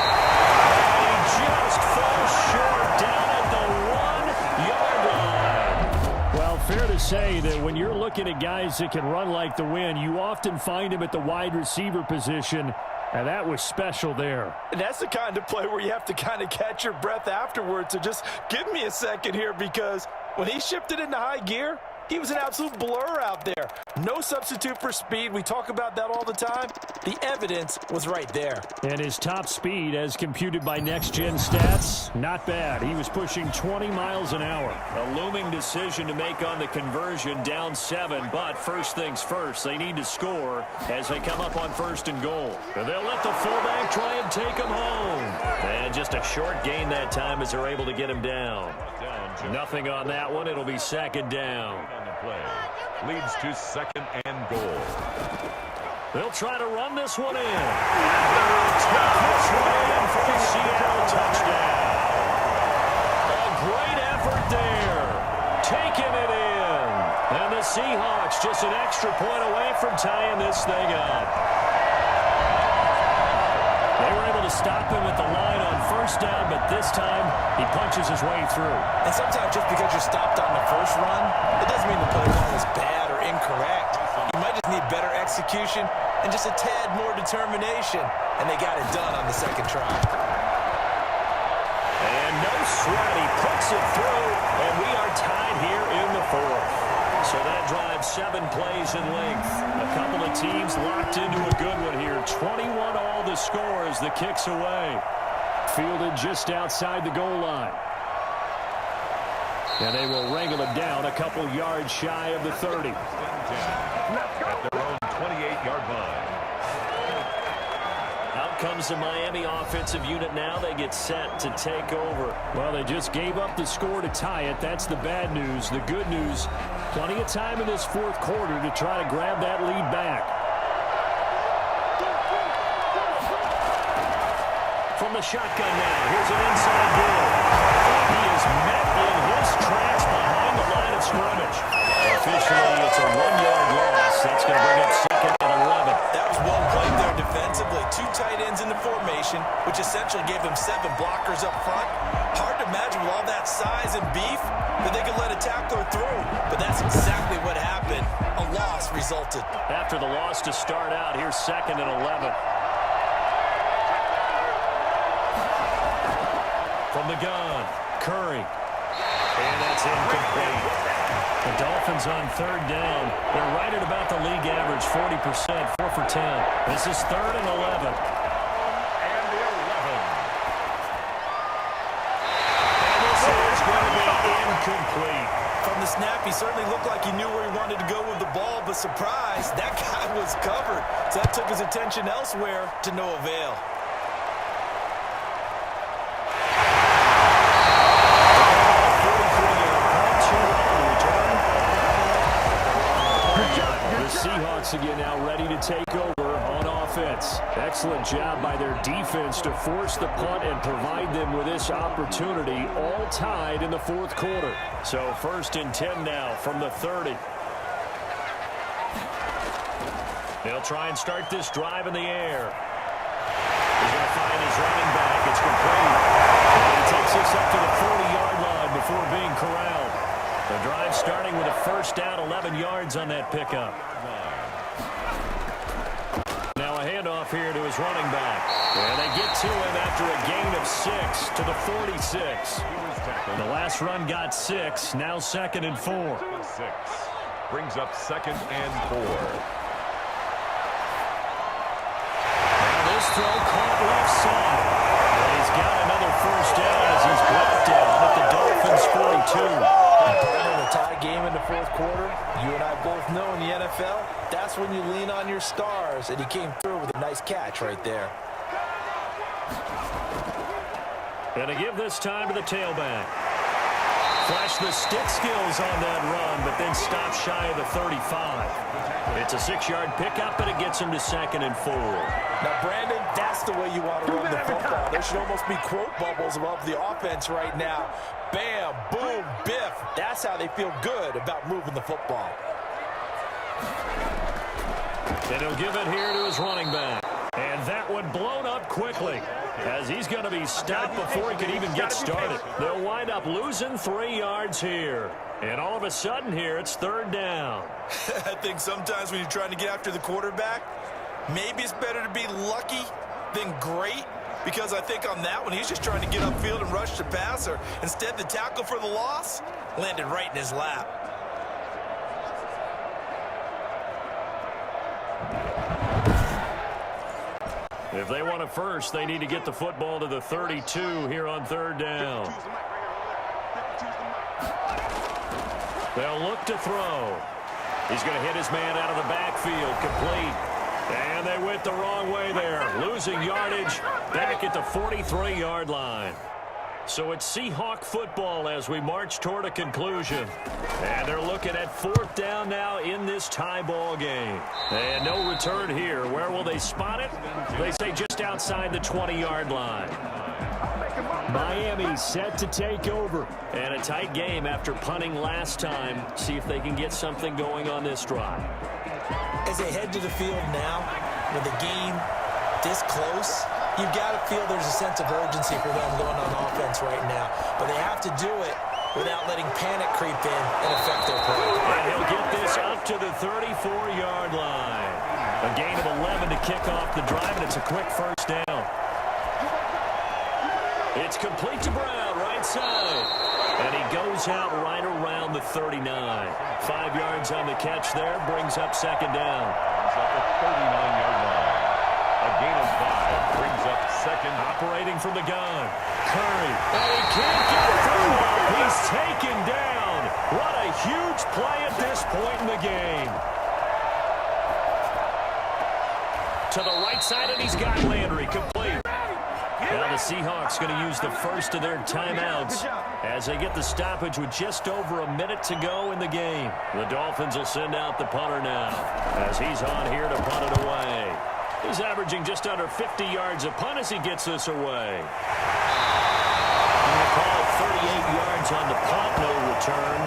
And he just falls short down at the 1-yard line. Well, fair to say that when you're looking at guys that can run like the wind, you often find him at the wide receiver position, and that was special there. And that's the kind of play where you have to kind of catch your breath afterwards. So just give me a second here, because when he shifted into high gear, he was an absolute blur out there. No substitute for speed. We talk about that all the time. The evidence was right there. And his top speed, as computed by Next Gen Stats, not bad. He was pushing 20 miles an hour. A looming decision to make on the conversion, down 7. But first things first, they need to score as they come up on 1st and goal. And they'll let the fullback try and take him home. And just a short gain that time as they're able to get him down. Nothing on that one. It'll be 2nd down. On the play. Leads to 2nd and goal. They'll try to run this one in. They'll take this one in for a Seattle touchdown. A great effort there. Taking it in. And the Seahawks just an extra point away from tying this thing up. They were able to stop him at the line on 1st down, but this time he punches his way through. And sometimes just because you're stopped on the first run, it doesn't mean the play call is bad or incorrect. You might just need better execution and just a tad more determination. And they got it done on the 2nd try. And no sweat. He puts it through, and we are tied here in the fourth. So that drives 7 plays in length. A couple of teams locked into a good one here. 21 all the score as the kick's away. Fielded just outside the goal line. And they will wrangle it down a couple yards shy of the 30. At their own 28-yard line. Out comes the Miami offensive unit now. They get set to take over. Well, they just gave up the score to tie it. That's the bad news. The good news, plenty of time in this fourth quarter to try to grab that lead back. From the shotgun now, here's an inside ball. He is met in his tracks behind the line of scrimmage. Officially, it's a 1-yard loss. That's going to bring up second and 11. That was well played there defensively. 2 tight ends in the formation, which essentially gave them 7 blockers up front. Hard to imagine with all that size and beef that they could let a tackler through. But that's exactly what happened. A loss resulted. After the loss to start out, here's second and 11. From the gun, Curry. And that's incomplete. The Dolphins on third down. They're right at about the league average, 40%, 4 for 10. This is third and 11. And the 11. And this is going to be incomplete. From the snap, he certainly looked like he knew where he wanted to go with the ball, but surprise, that guy was covered. So that took his attention elsewhere to no avail. Seahawks again now ready to take over on offense. Excellent job by their defense to force the punt and provide them with this opportunity, all tied in the fourth quarter. So first and 10 now from the 30. They'll try and start this drive in the air. He's going to find his running back. It's complete. And he takes this up to the 40-yard line before being corralled. The drive starting with a first down, 11 yards on that pickup. Now a handoff here to his running back. And they get to him after a gain of 6 to the 46. The last run got 6, now second and 4. 6 brings up second and 4. Now this throw caught left side. And he's got another first down as he's brought down at the Dolphins' 42. A tie game in the fourth quarter. You and I both know in the NFL, that's when you lean on your stars, and he came through with a nice catch right there. And to give this time to the tailback. Flash the stick skills on that run, but then stop shy of the 35. It's a 6-yard pickup, and it gets him to second and 4. Now, Brandon, that's the way you want to run the football. There should almost be quote bubbles above the offense right now. Bam, boom, biff. That's how they feel good about moving the football. And he'll give it here to his running back. And that one blown up quickly as he's going to be stopped before he can even get started. They'll wind up losing 3 yards here. And all of a sudden here, it's third down. I think sometimes when you're trying to get after the quarterback, maybe it's better to be lucky than great. Because I think on that one, he's just trying to get upfield and rush the passer. Instead, the tackle for the loss landed right in his lap. If they want it first, they need to get the football to the 32 here on third down. They'll look to throw. He's going to hit his man out of the backfield, complete. And they went the wrong way there, losing yardage back at the 43-yard line. So it's Seahawk football as we march toward a conclusion. And they're looking at fourth down now in this tie ball game. And no return here. Where will they spot it? They say just outside the 20-yard line. Miami set to take over. And a tight game after punting last time. See if they can get something going on this drive. As they head to the field now, with the game this close, you've got to feel there's a sense of urgency for them going on offense right now. But they have to do it without letting panic creep in and affect their play. And he'll get this up to the 34-yard line. A gain of 11 to kick off the drive, and it's a quick first down. It's complete to Brown, right side. And he goes out right around the 39. 5 yards on the catch there, brings up second down. He's at the 39-yard line. A gain of 5 brings up second. Operating from the gun. Curry. And he can't get through. He's taken down. What a huge play at this point in the game. To the right side, and he's got Landry complete. Now the Seahawks going to use the first of their timeouts as they get the stoppage with just over a minute to go in the game. The Dolphins will send out the punter now as he's on here to punt it away. He's averaging just under 50 yards a punt as he gets this away. They'll call it 38 yards on the punt, no return.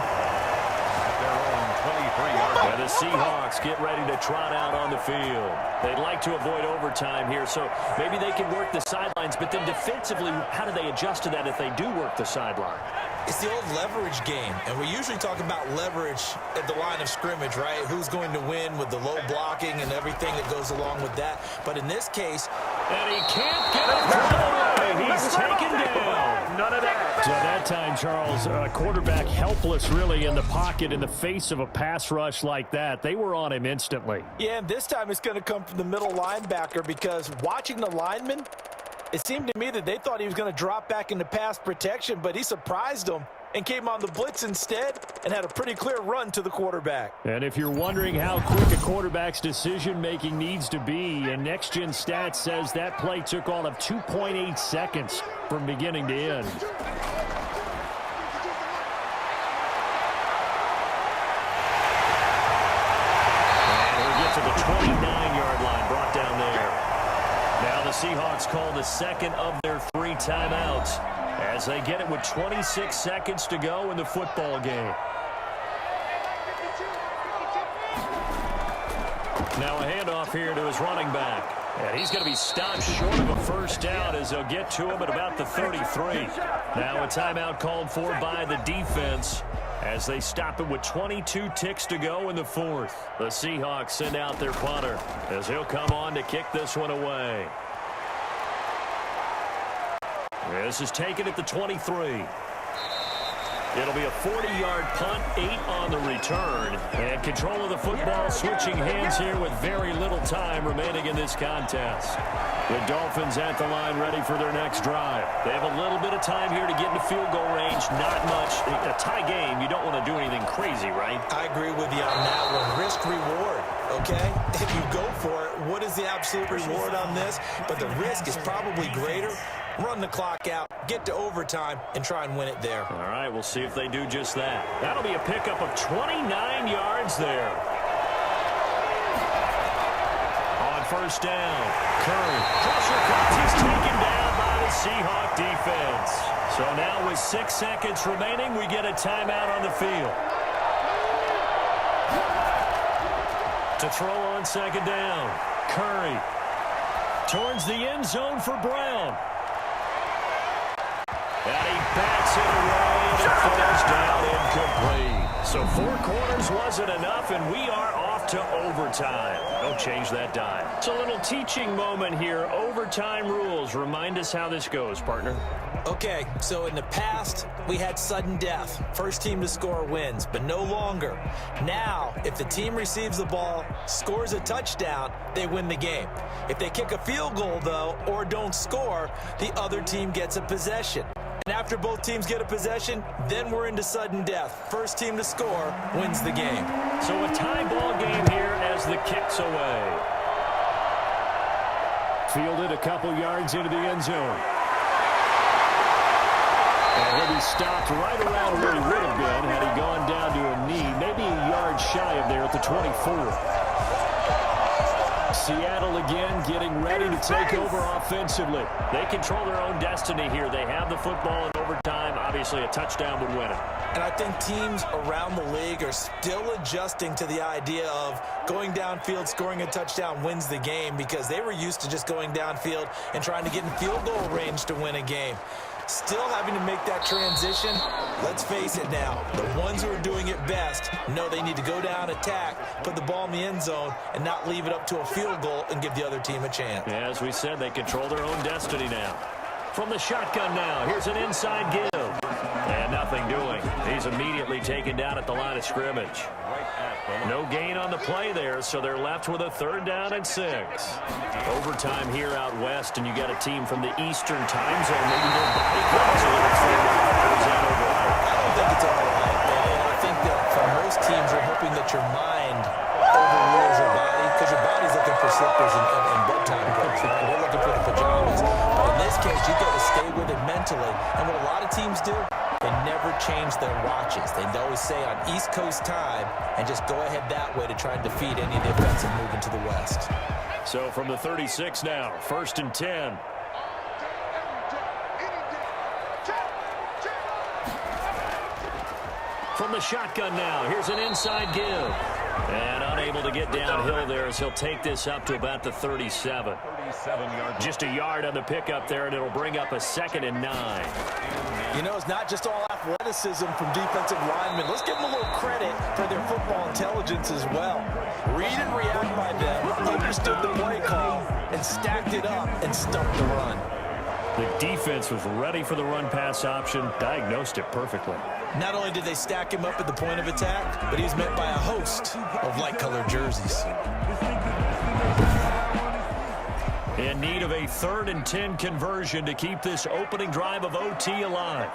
Their own 23-yard line. And the Seahawks get ready to trot out on the field. They'd like to avoid overtime here, so maybe they can work the sidelines, but then defensively, how do they adjust to that if they do work the sideline? It's the old leverage game, and we usually talk about leverage at the line of scrimmage, right? Who's going to win with the low blocking and everything that goes along with that. But in this case... And he can't get it through. He's taken down. None of that. So that time, Charles, quarterback helpless really in the pocket in the face of a pass rush like that. They were on him instantly. Yeah, and this time it's going to come from the middle linebacker because watching the lineman, it seemed to me that they thought he was going to drop back into pass protection, but he surprised them and came on the blitz instead and had a pretty clear run to the quarterback. And if you're wondering how quick a quarterback's decision-making needs to be, and Next Gen Stats says that play took all of 2.8 seconds from beginning to end. And we get to the 29-yard line, brought down there. Now the Seahawks call the second of their 3 timeouts as they get it with 26 seconds to go in the football game. Now a handoff here to his running back. And he's going to be stopped short of a first down as they'll get to him at about the 33. Now a timeout called for by the defense as they stop it with 22 ticks to go in the 4th. The Seahawks send out their punter as he'll come on to kick this one away. This is taken at the 23. It'll be a 40-yard punt, 8 on the return. And control of the football switching hands here with very little time remaining in this contest. The Dolphins at the line ready for their next drive. They have a little bit of time here to get into field goal range. Not much. A tie game, you don't want to do anything crazy, right? I agree with you on that one. Risk reward, okay? If you go for it, what is the absolute reward on this? But the risk is probably greater. Run the clock out, get to overtime, and try and win it there. All right, we'll see if they do just that. That'll be a pickup of 29 yards there. On first down, Curry. Pressure comes. He's taken down by the Seahawk defense. So now with 6 seconds remaining, we get a timeout on the field. To throw on second down, Curry. Towards the end zone for Brown. And he bats it away, and it falls down incomplete. So 4 quarters wasn't enough, and we are off to overtime. Don't change that dime. It's a little teaching moment here. Overtime rules. Remind us how this goes, partner. Okay, so in the past, we had sudden death. First team to score wins, but no longer. Now, if the team receives the ball, scores a touchdown, they win the game. If they kick a field goal, though, or don't score, the other team gets a possession. And after both teams get a possession, then we're into sudden death. First team to score wins the game. So a tie ball game here as the kick's away. Fielded a couple yards into the end zone. And he'll be stopped right around where he would have been had he gone down to a knee, maybe a yard shy of there at the 24. Seattle again getting ready to take over offensively. They control their own destiny here. They have the football in overtime. Obviously, a touchdown would win it. And I think teams around the league are still adjusting to the idea of going downfield, scoring a touchdown wins the game because they were used to just going downfield and trying to get in field goal range to win a game. Still having to make that transition. Let's face it now, the ones who are doing it best know they need to go down, attack, put the ball in the end zone, and not leave it up to a field goal and give the other team a chance. As we said, they control their own destiny now. From the shotgun now, here's an inside give. And nothing doing. He's immediately taken down at the line of scrimmage. No gain on the play there, so they're left with a 3rd down and 6. Overtime here out west, and you got a team from the Eastern time zone. Maybe their body clock's a little slow. I don't think it's all right, man. I think that for most teams, you're hoping that your mind overrules your body, because your body's looking for slippers and bedtime clothes, right? They're looking for the pajamas. But in this case, you got to stay with it mentally. And what a lot of teams do, they never change their watches. They always say on East Coast time and just go ahead that way to try and defeat any of the offensive movement to the west. So from the 36 now, 1st and 10. From the shotgun now, here's an inside give. And unable to get downhill there as he'll take this up to about the 37. 37-yard. Just a yard on the pickup there, and it'll bring up a 2nd and 9. You know, it's not just all athleticism from defensive linemen. Let's give them a little credit for their football intelligence as well. Read and react by them, understood the play call, and stacked it up and stumped the run. The defense was ready for the run-pass option, diagnosed it perfectly. Not only did they stack him up at the point of attack, but he was met by a host of light-colored jerseys. In need of a 3rd and 10 conversion to keep this opening drive of OT alive.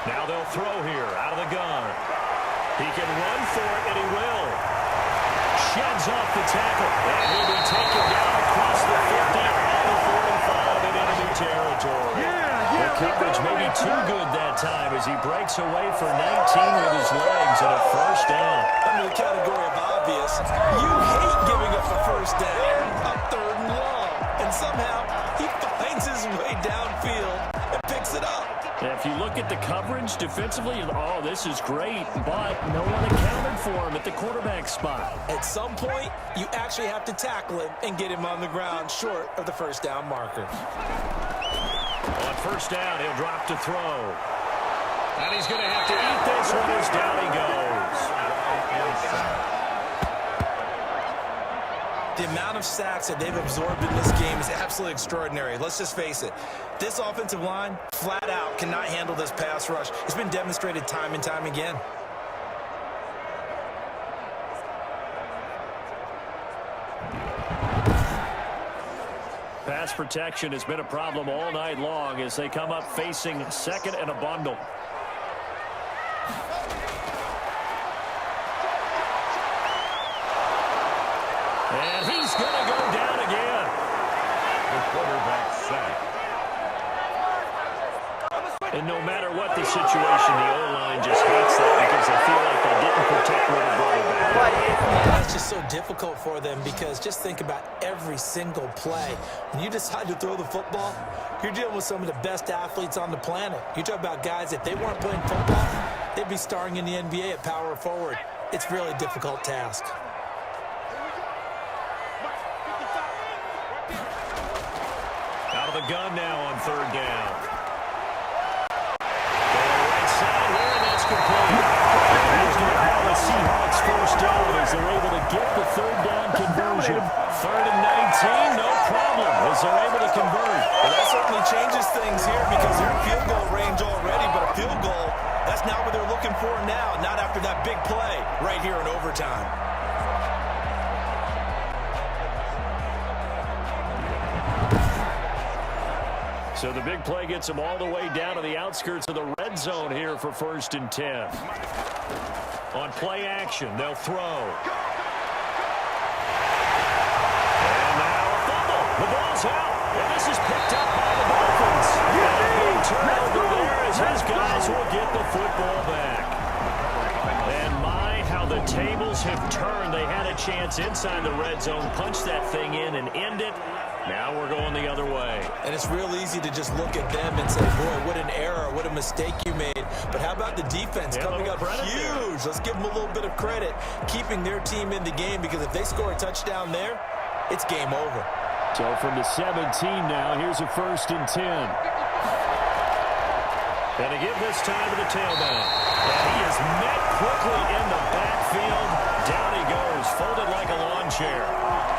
Now they'll throw here out of the gun. He can run for it, and he will. Sheds off the tackle, and he'll be taken down across the 50 and the 45 in enemy territory. The coverage may be too good that time as he breaks away for 19 with his legs and a 1st down. Under the category of obvious, you hate giving up a 1st down, a 3rd and long, and somehow he finds his way downfield and picks it up. If you look at the coverage defensively, oh, this is great, but no one accounted for him at the quarterback spot. At some point, you actually have to tackle him and get him on the ground short of the 1st down marker. On 1st down, he'll drop to throw. And he's going to have to eat this one as down he goes. The amount of sacks that they've absorbed in this game is absolutely extraordinary. Let's just face it. This offensive line, flat out, cannot handle this pass rush. It's been demonstrated time and time again. Pass protection has been a problem all night long as they come up facing 2nd and a bundle. And he's going to go down again. The quarterback sacked. And no matter what the situation, the O-line just hates that because they feel like they didn't protect little brother back. That's just so difficult for them because just think about every single play. When you decide to throw the football, you're dealing with some of the best athletes on the planet. You talk about guys, if they weren't playing football, they'd be starring in the NBA at power forward. It's a really difficult task. Out of the gun now on 3rd down. Right side here, and that's complete. He's going to call the Seahawks 1st down as they're able to get the 3rd down conversion. 3rd and 19, no problem, as they're able to convert. Well, that certainly changes things here because they're in field goal range already, but a field goal, that's not what they're looking for now, not after that big play right here in overtime. So the big play gets them all the way down to the outskirts of the red zone here for 1st and 10. On play action, they'll throw. And now a fumble. The ball's out. And this is picked up by the Dolphins. And a big turnover there as his guys will get the football back. And my, how the tables have turned. They had a chance inside the red zone, punch that thing in and end it. Now we're going the other way. And it's real easy to just look at them and say, boy, what an error, what a mistake you made. But how about the defense coming up huge? Let's give them a little bit of credit, keeping their team in the game, because if they score a touchdown there, it's game over. So from the 17 now, here's a 1st and 10. And to give this time to the tailback. And he is met quickly in the backfield. Down he goes, folded like a lawn chair.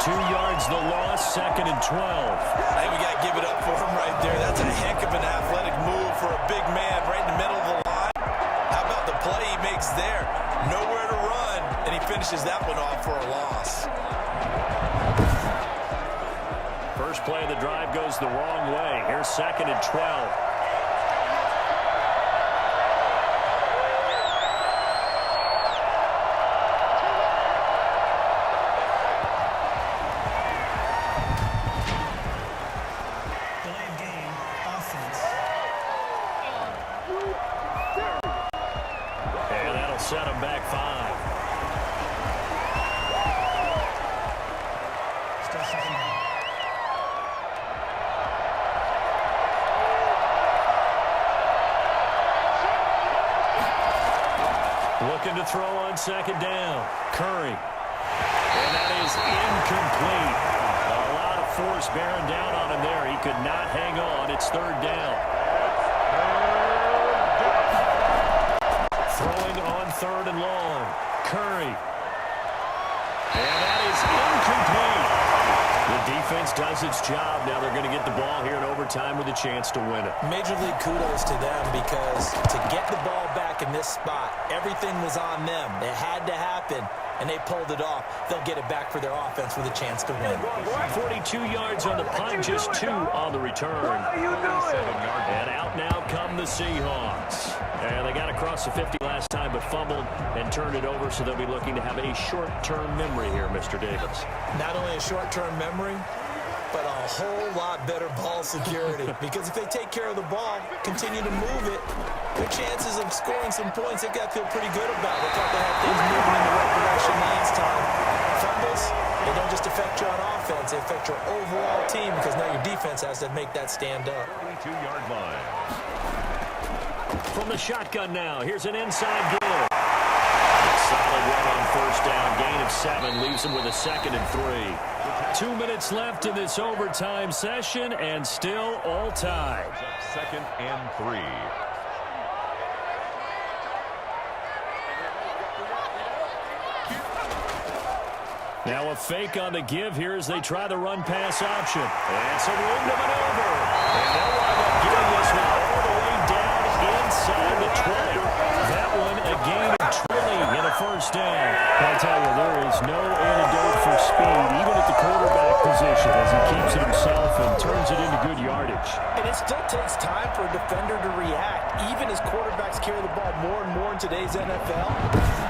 2 yards the loss, 2nd and 12. I think we got to give it up for him right there. That's a heck of an athletic move for a big man right in the middle of the line. How about the play he makes there? Nowhere to run, and he finishes that one off for a loss. First play of the drive goes the wrong way. Here's 2nd and 12. Set him back 5. Still second down. Looking to throw on 2nd down. Curry. And that is incomplete. A lot of force bearing down on him there. He could not hang on. It's 3rd down. Throwing on 3rd and long. Curry. And that is incomplete. The defense does its job. Now they're going to get the ball here in overtime with a chance to win it. Major league kudos to them because to get the ball back in this spot, everything was on them. It had to happen, and they pulled it off. They'll get it back for their offense with a chance to win. 42 yards on the punt, just 2 on the return. And out now come the Seahawks. And they got across the 50 last time, but fumbled and turned it over, so they'll be looking to have a short-term memory here, Mr. Davis. Not only a short-term memory, but a whole lot better ball security. Because if they take care of the ball, continue to move it, their chances of scoring some points, they've got to feel pretty good about. They thought they had things moving in the right direction last time. Fumbles, they don't just affect you on offense, they affect your overall team because now your defense has to make that stand up. 22-yard line. From the shotgun now, here's an inside give. Solid run on 1st down, gain of 7, leaves him with a 2nd and 3. 2 minutes left in this overtime session, and still all tied. 2nd and 3. Now a fake on the give here as they try the run-pass option. And some room to maneuver. And they'll wind up getting this one all the way down inside the 20. That one a gain of 20 and a 1st down. I'll tell you, there is no antidote for speed, even at the quarterback position, as he keeps it himself and turns it into good yardage. And it still takes time for a defender to react. Even as quarterbacks carry the ball more and more in today's NFL,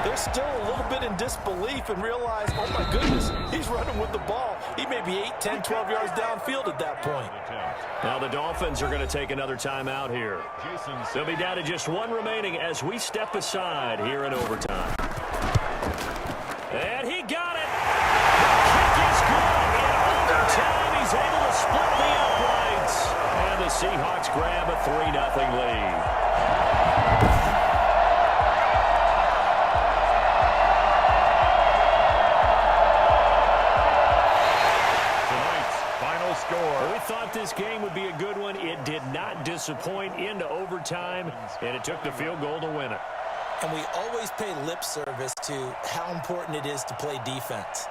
they're still a little bit in disbelief and realize, oh my goodness, he's running with the ball. He may be 8, 10, 12 yards downfield at that point. Now the Dolphins are going to take another timeout here. They'll be down to just 1 remaining as we step aside here in overtime. And he got it. The kick is good. In overtime, he's able to split the uprights. And the Seahawks grab a 3-0 lead. We thought this game would be a good one. It did not disappoint into overtime, and it took the field goal to win it. And we always pay lip service to how important it is to play defense.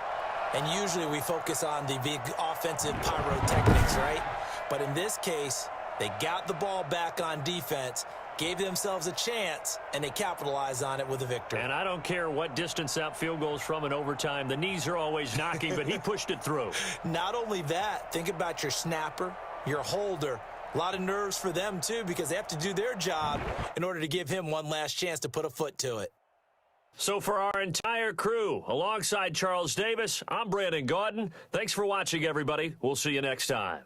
And usually we focus on the big offensive pyrotechnics, right? But in this case, they got the ball back on defense, gave themselves a chance, and they capitalized on it with a victory. And I don't care what distance that field goes from in overtime. The knees are always knocking, but he pushed it through. Not only that, think about your snapper, your holder. A lot of nerves for them, too, because they have to do their job in order to give him one last chance to put a foot to it. So for our entire crew, alongside Charles Davis, I'm Brandon Gaudin. Thanks for watching, everybody. We'll see you next time.